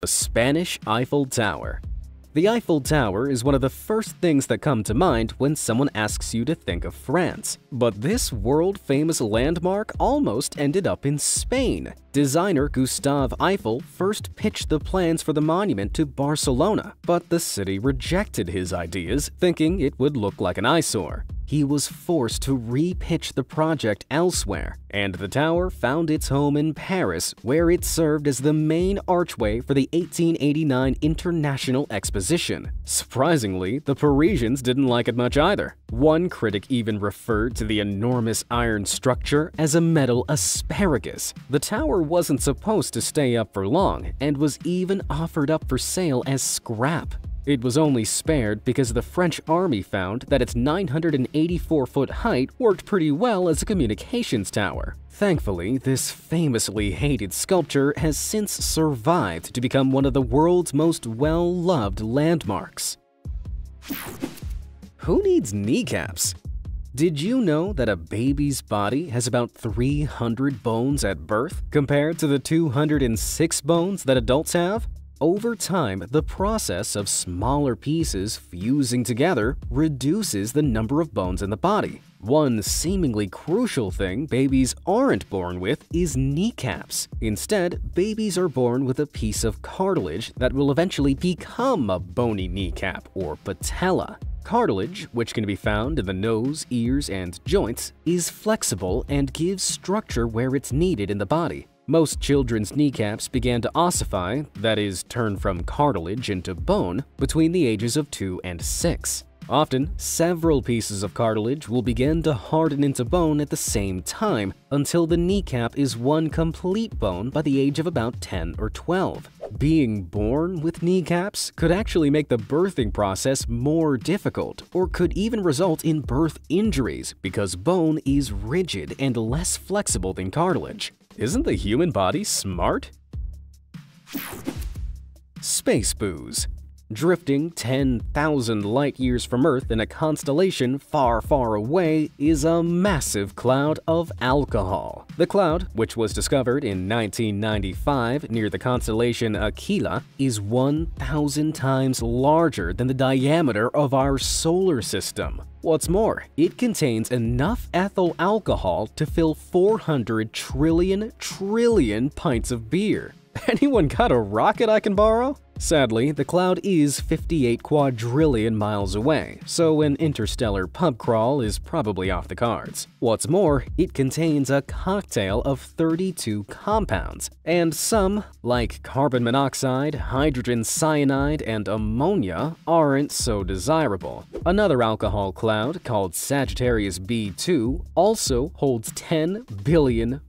The Spanish Eiffel Tower. The Eiffel Tower is one of the first things that come to mind when someone asks you to think of France. But this world-famous landmark almost ended up in Spain. Designer Gustave Eiffel first pitched the plans for the monument to Barcelona, but the city rejected his ideas, thinking it would look like an eyesore. He was forced to re-pitch the project elsewhere, and the tower found its home in Paris, where it served as the main archway for the 1889 International Exposition. Surprisingly, the Parisians didn't like it much either. One critic even referred to the enormous iron structure as a metal asparagus. The tower wasn't supposed to stay up for long, and was even offered up for sale as scrap. It was only spared because the French army found that its 984-foot height worked pretty well as a communications tower. Thankfully, this famously hated sculpture has since survived to become one of the world's most well-loved landmarks. Who needs kneecaps? Did you know that a baby's body has about 300 bones at birth compared to the 206 bones that adults have? Over time, the process of smaller pieces fusing together reduces the number of bones in the body. One seemingly crucial thing babies aren't born with is kneecaps. Instead, babies are born with a piece of cartilage that will eventually become a bony kneecap or patella. Cartilage, which can be found in the nose, ears, and joints, is flexible and gives structure where it's needed in the body. Most children's kneecaps began to ossify, that is, turn from cartilage into bone, between the ages of 2 and 6. Often, several pieces of cartilage will begin to harden into bone at the same time until the kneecap is one complete bone by the age of about 10 or 12. Being born with kneecaps could actually make the birthing process more difficult, or could even result in birth injuries because bone is rigid and less flexible than cartilage. Isn't the human body smart? Space booze. Drifting 10,000 light-years from Earth in a constellation far, far away is a massive cloud of alcohol. The cloud, which was discovered in 1995 near the constellation Aquila, is 1,000 times larger than the diameter of our solar system. What's more, it contains enough ethyl alcohol to fill 400 trillion pints of beer. Anyone got a rocket I can borrow? Sadly, the cloud is 58 quadrillion miles away, so an interstellar pub crawl is probably off the cards. What's more, it contains a cocktail of 32 compounds, and some, like carbon monoxide, hydrogen cyanide, and ammonia, aren't so desirable. Another alcohol cloud, called Sagittarius B2, also holds 10 billion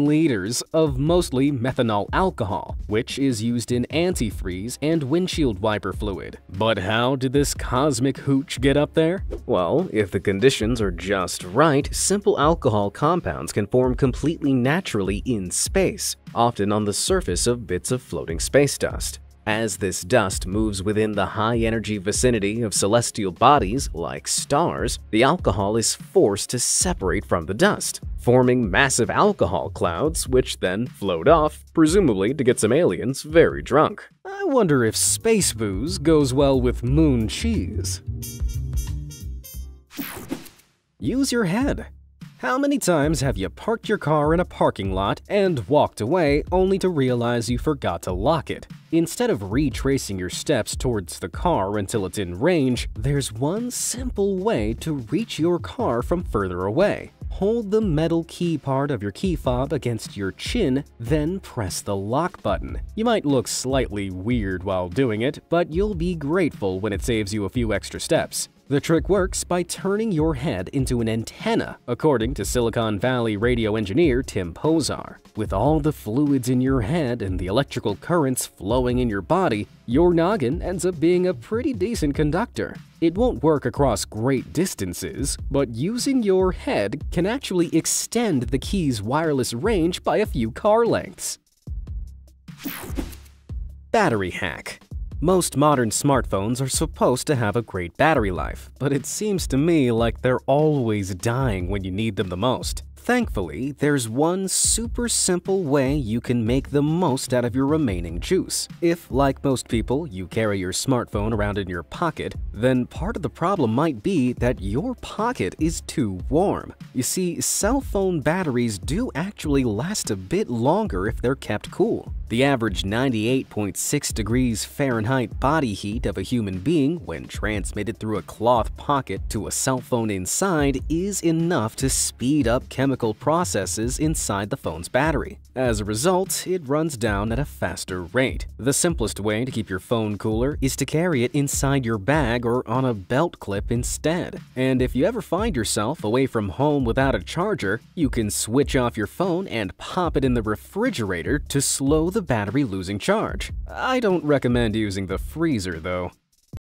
liters of mostly methanol alcohol, which is used in antifreeze and windshield wiper fluid. But how did this cosmic hooch get up there? Well, if the conditions are just right, simple alcohol compounds can form completely naturally in space, often on the surface of bits of floating space dust. As this dust moves within the high-energy vicinity of celestial bodies, like stars, the alcohol is forced to separate from the dust, forming massive alcohol clouds, which then float off, presumably to get some aliens very drunk. I wonder if space booze goes well with moon cheese. Use your head. How many times have you parked your car in a parking lot and walked away only to realize you forgot to lock it? Instead of retracing your steps towards the car until it's in range, there's one simple way to reach your car from further away. Hold the metal key part of your key fob against your chin, then press the lock button. You might look slightly weird while doing it, but you'll be grateful when it saves you a few extra steps. The trick works by turning your head into an antenna, according to Silicon Valley radio engineer Tim Pozar. With all the fluids in your head and the electrical currents flowing in your body, your noggin ends up being a pretty decent conductor. It won't work across great distances, but using your head can actually extend the key's wireless range by a few car lengths. Battery hack. Most modern smartphones are supposed to have a great battery life, but it seems to me like they're always dying when you need them the most. Thankfully, there's one super simple way you can make the most out of your remaining juice. If, like most people, you carry your smartphone around in your pocket, then part of the problem might be that your pocket is too warm. You see, cell phone batteries do actually last a bit longer if they're kept cool. The average 98.6 degrees Fahrenheit body heat of a human being when transmitted through a cloth pocket to a cell phone inside is enough to speed up chemical processes inside the phone's battery. As a result, it runs down at a faster rate. The simplest way to keep your phone cooler is to carry it inside your bag or on a belt clip instead. And if you ever find yourself away from home without a charger, you can switch off your phone and pop it in the refrigerator to slow the battery losing charge. I don't recommend using the freezer though.